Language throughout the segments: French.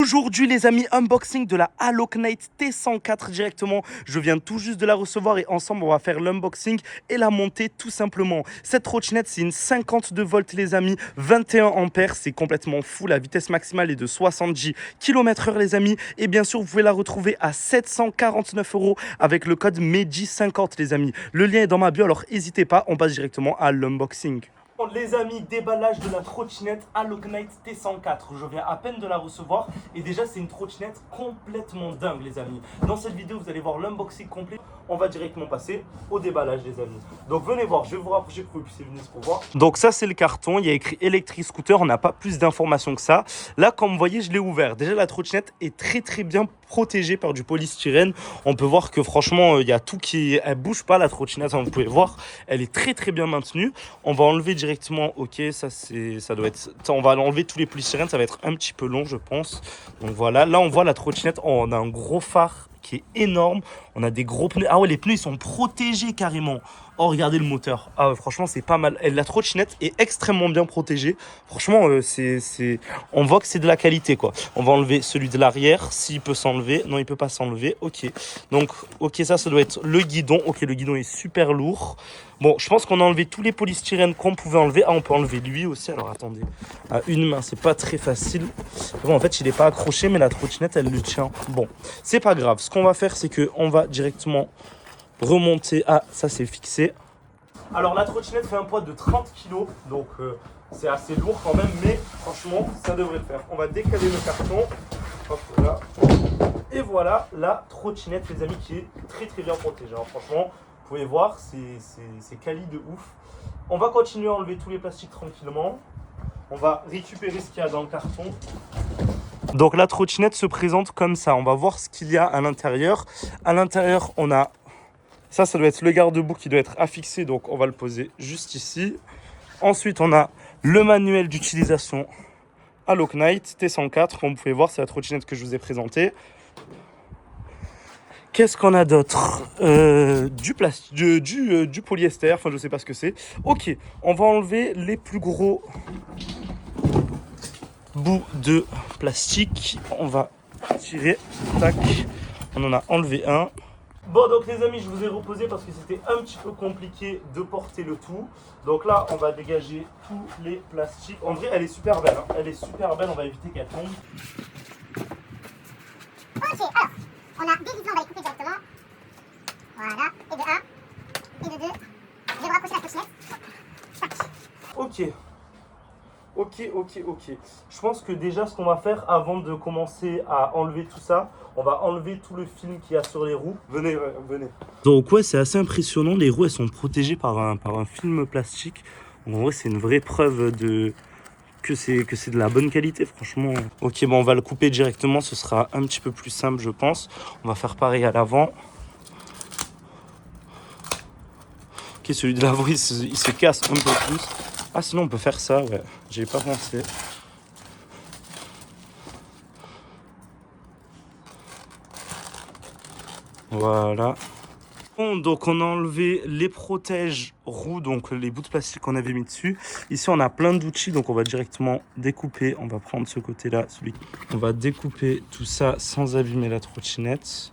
Aujourd'hui les amis, unboxing de la Halo-Knight T104 directement. Je viens tout juste de la recevoir et ensemble on va faire l'unboxing et la monter tout simplement. Cette trottinette c'est une 52 volts les amis, 21 ampères, c'est complètement fou. La vitesse maximale est de 70 km/h les amis. Et bien sûr vous pouvez la retrouver à 749 € avec le code MEDI50 les amis. Le lien est dans ma bio, alors n'hésitez pas, on passe directement à l'unboxing. Les amis, déballage de la trottinette Halo-Knight T104. Je viens à peine de la recevoir et déjà c'est une trottinette complètement dingue les amis. Dans cette vidéo vous allez voir l'unboxing complet. On va directement passer au déballage les amis. Donc venez voir, je vais vous rapprocher pour que vous puissiez venir pour voir. Donc ça c'est le carton, il y a écrit Electric Scooter, on n'a pas plus d'informations que ça. Là comme vous voyez je l'ai ouvert. Déjà la trottinette est très bien protégée par du polystyrène. On peut voir que franchement il y a tout qui... Elle bouge pas la trottinette, hein, vous pouvez voir. Elle est très bien maintenue. On va enlever directement, ok, ça doit être... On va enlever tous les polystyrènes, ça va être un petit peu long je pense. Donc voilà, là on voit la trottinette, on a un gros phare qui est énorme. On a des gros pneus. Ah ouais, les pneus ils sont protégés carrément. Oh, regardez le moteur. Ah ouais, franchement, c'est pas mal. Et la trottinette est extrêmement bien protégée. Franchement, on voit que c'est de la qualité quoi. On va enlever celui de l'arrière. S'il peut s'enlever. Non, il peut pas s'enlever. Ok. Donc, ok, ça doit être le guidon. Ok, le guidon est super lourd. Bon, je pense qu'on a enlevé tous les polystyrènes qu'on pouvait enlever. Ah, on peut enlever lui aussi. Alors, attendez. À une main, c'est pas très facile. Bon, en fait, il est pas accroché, mais la trottinette, elle le tient. Bon, c'est pas grave. Ce qu'on va faire, c'est que on va directement remonter. Ah, ça, c'est fixé. Alors, la trottinette fait un poids de 30 kg. Donc, c'est assez lourd quand même. Mais franchement, ça devrait le faire. On va décaler le carton. Hop là. Et voilà la trottinette, les amis, qui est très bien protégée. Alors, franchement, vous pouvez voir, c'est quali de ouf. On va continuer à enlever tous les plastiques tranquillement. On va récupérer ce qu'il y a dans le carton. Donc la trottinette se présente comme ça. On va voir ce qu'il y a à l'intérieur. À l'intérieur, on a... Ça doit être le garde-boue qui doit être affixé. Donc on va le poser juste ici. Ensuite, on a le manuel d'utilisation Halo-Knight T104. Comme vous pouvez voir, c'est la trottinette que je vous ai présentée. Qu'est-ce qu'on a d'autre? Du polyester, enfin je sais pas ce que c'est. Ok, on va enlever les plus gros bouts de plastique. On va tirer, tac, on en a enlevé un. Bon donc les amis, je vous ai reposé parce que c'était un petit peu compliqué de porter le tout. Donc là, on va dégager tous les plastiques. En vrai, elle est super belle, hein. Elle est super belle, on va éviter qu'elle tombe. Ok, alors, on a des vis, on va les couper directement. Voilà, et de 1, et de 2. Je vais vous rapprocher la trottinette. Tac. Ok. Je pense que déjà, ce qu'on va faire avant de commencer à enlever tout ça, on va enlever tout le film qu'il y a sur les roues. Venez. Donc ouais, c'est assez impressionnant. Les roues, elles sont protégées par un film plastique. En vrai, c'est une vraie preuve que c'est de la bonne qualité, franchement. Ok, bon, on va le couper directement. Ce sera un petit peu plus simple, je pense. On va faire pareil à l'avant. Ok, celui de l'avant, il se casse un peu plus. Ah, sinon, on peut faire ça, ouais. J'y ai pas pensé. Voilà. Bon, donc on a enlevé les protèges roues, donc les bouts de plastique qu'on avait mis dessus. Ici, on a plein d'outils, donc on va directement découper. On va prendre ce côté-là, celui. On va découper tout ça sans abîmer la trottinette.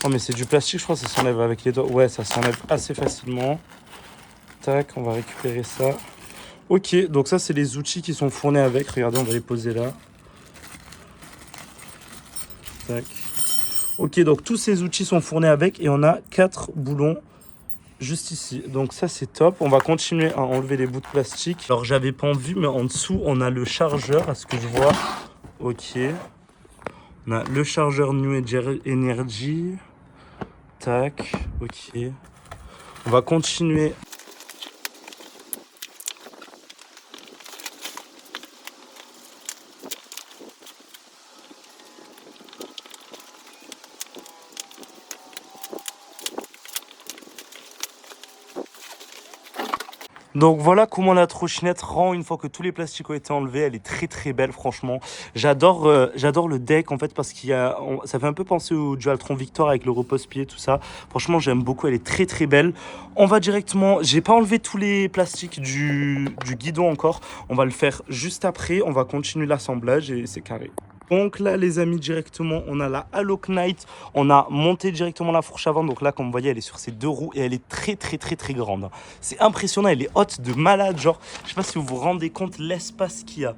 Oh, mais c'est du plastique, je crois que ça s'enlève avec les doigts. Ouais, ça s'enlève assez facilement. Tac, on va récupérer ça. Ok, donc ça, c'est les outils qui sont fournis avec. Regardez, on va les poser là. Tac. Ok, donc tous ces outils sont fournis avec et on a 4 boulons juste ici. Donc ça, c'est top. On va continuer à enlever les bouts de plastique. Alors, j'avais pas vu, mais en dessous, on a le chargeur, à ce que je vois. Ok. On a le chargeur New Energy. Tac, ok. On va continuer. Donc voilà comment la trottinette rend une fois que tous les plastiques ont été enlevés. Elle est très très belle franchement. J'adore le deck en fait parce ça fait un peu penser au Dualtron Victor avec le repose-pied tout ça. Franchement j'aime beaucoup, elle est très très belle. On va directement, j'ai pas enlevé tous les plastiques du guidon encore. On va le faire juste après, on va continuer l'assemblage et c'est carré. Donc là, les amis, directement, on a la Halo Knight. On a monté directement la fourche avant. Donc là, comme vous voyez, elle est sur ses deux roues et elle est très, très, très, très grande. C'est impressionnant. Elle est haute de malade. Genre, je sais pas si vous vous rendez compte l'espace qu'il y a.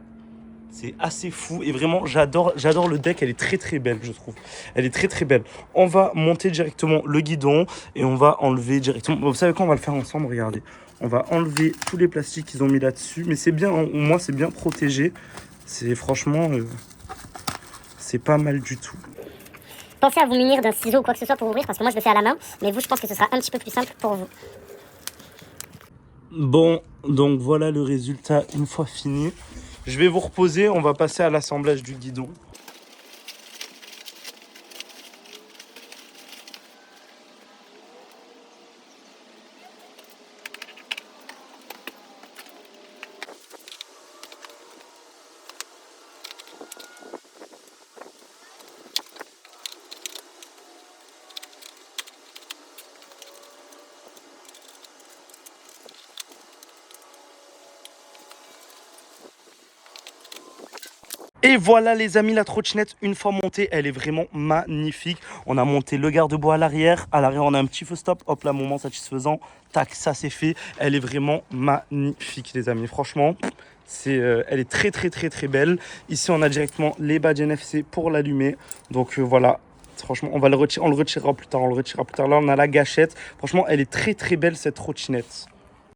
C'est assez fou. Et vraiment, j'adore le deck. Elle est très, très belle, je trouve. Elle est très, très belle. On va monter directement le guidon et on va enlever directement. Vous savez quoi? On va le faire ensemble. Regardez. On va enlever tous les plastiques qu'ils ont mis là-dessus. Mais c'est bien, au moins, c'est bien protégé. C'est franchement. C'est pas mal du tout. Pensez à vous munir d'un ciseau ou quoi que ce soit pour ouvrir, parce que moi je le fais à la main, mais vous je pense que ce sera un petit peu plus simple pour vous. Bon, donc voilà le résultat une fois fini. Je vais vous reposer, on va passer à l'assemblage du guidon. Et voilà les amis, la trottinette, une fois montée, elle est vraiment magnifique. On a monté le garde-bois à l'arrière. À l'arrière, on a un petit feu stop. Hop là, moment satisfaisant. Tac, ça c'est fait. Elle est vraiment magnifique les amis. Franchement, elle est très très très très belle. Ici, on a directement les badges NFC pour l'allumer. Donc voilà. Franchement, on le retirera plus tard. Là, on a la gâchette. Franchement, elle est très très belle cette trottinette.